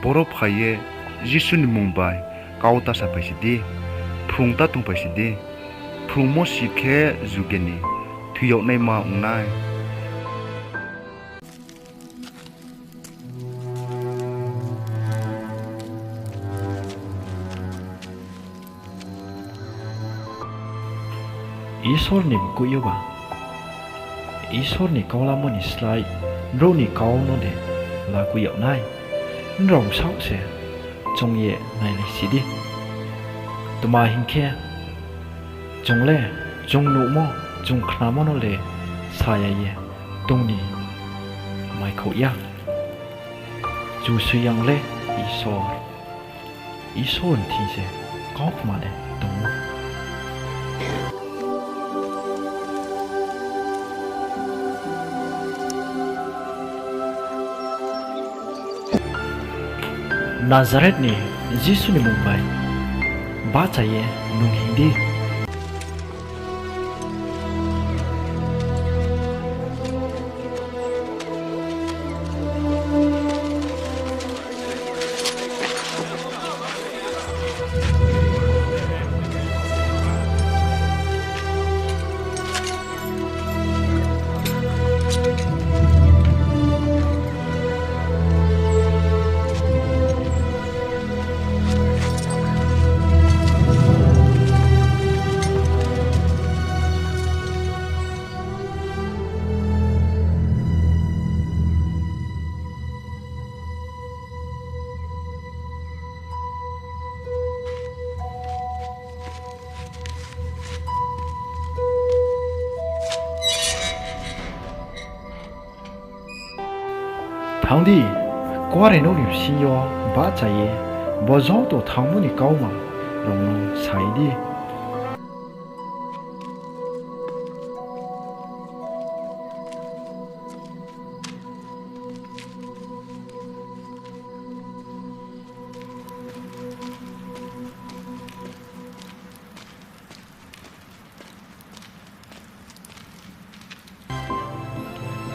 borop khaye jisun mumbai kauta sa paisidi prungta tung paisidi prungmo sikhe jugeni thuyok nai ma ungnai Isor ni kuyo ba Isor ni kau lama ni slai bro ni kau no de la kuyo nai nrong sao se chong ye nai le sidi tuma hinkhe chong le chong nu mo chong khna mo no le saya ye tong ni mai khau ya chu su yang le Isor thi se kau ma de tong Nazareth ni Jisu ni Mumbai baca ye nung hindi thang đi qua đây nó điểm xin yo ba chạy ye bỏ gió tổ thang muốn đi cao mà lòng nó sai đi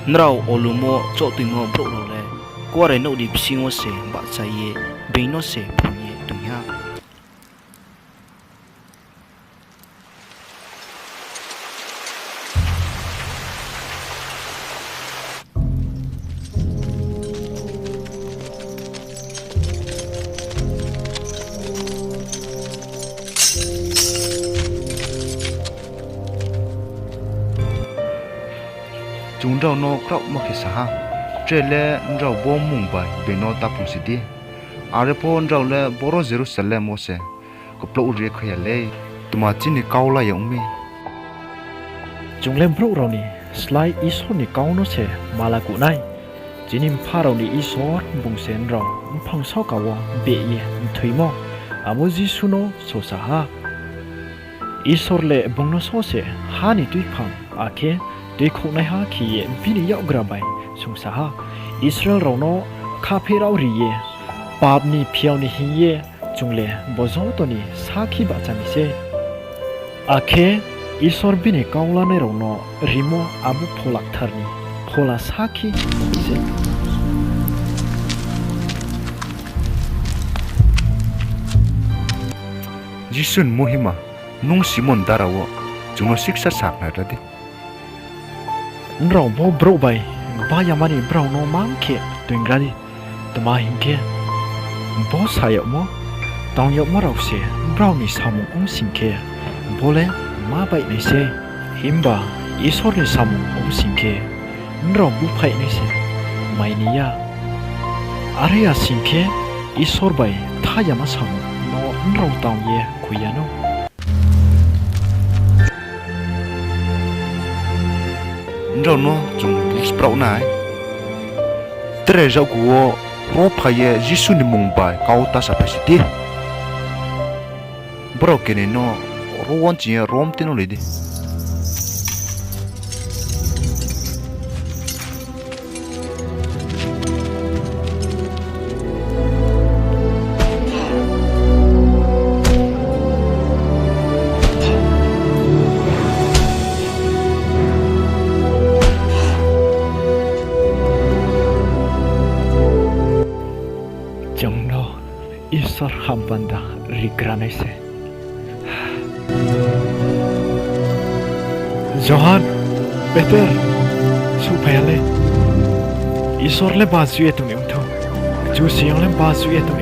Nrau olumo cho tingo bro lo le kwa re no di psingo se ba cha ye be no se phu ye tu ya chúng rau no krau ma ke sa trele rau bom mumbai be no ta pung sidi are pon rau le boro jerusalem mo se ko plo re khya le tuma chini kaula yong mi chúng lên bro rồi ni slide Isor ni kau no se mala ku nai jinim pha rồi ni Isor bung sen rồi phang so ka wa be ye thui mo amo Jisu no so sa ha Isor le bung no so se ha ni tui phang akhe tui khok nai ha khi ye bini yaw gra bai sung sa ha Israel ro no kha phe raw ri ye pap ni phiaw ni hi ye chung le bo zo to ni sa khi ba cha ni se akhe Isor bini kaula ne ro no rimo abu pholak thar ni phola sa khi se jisun mohima nung simon darawo juno siksa sak na rade nrong bo bro bai ba yamani bro no mam khe twingradi tama hinkhe bo sayo mo tong yo mo raw se bro ni samu singkhe bole ma bai nei se himba Isor ni samu singkhe nrong bu phai nei se mai ni ya aria singkhe Isor bai tha yama samu no nrong tong ye khuyano rau no chung sprau nai tre rau guo ro phaye jisu ni mumbai kauta sa pasiti bro kene no ro won chi rom tino le di Isor hambanda rigranai se. Johan, Peter, supaya le Isor le bazu itu ni untuk, Ju siang le bazu itu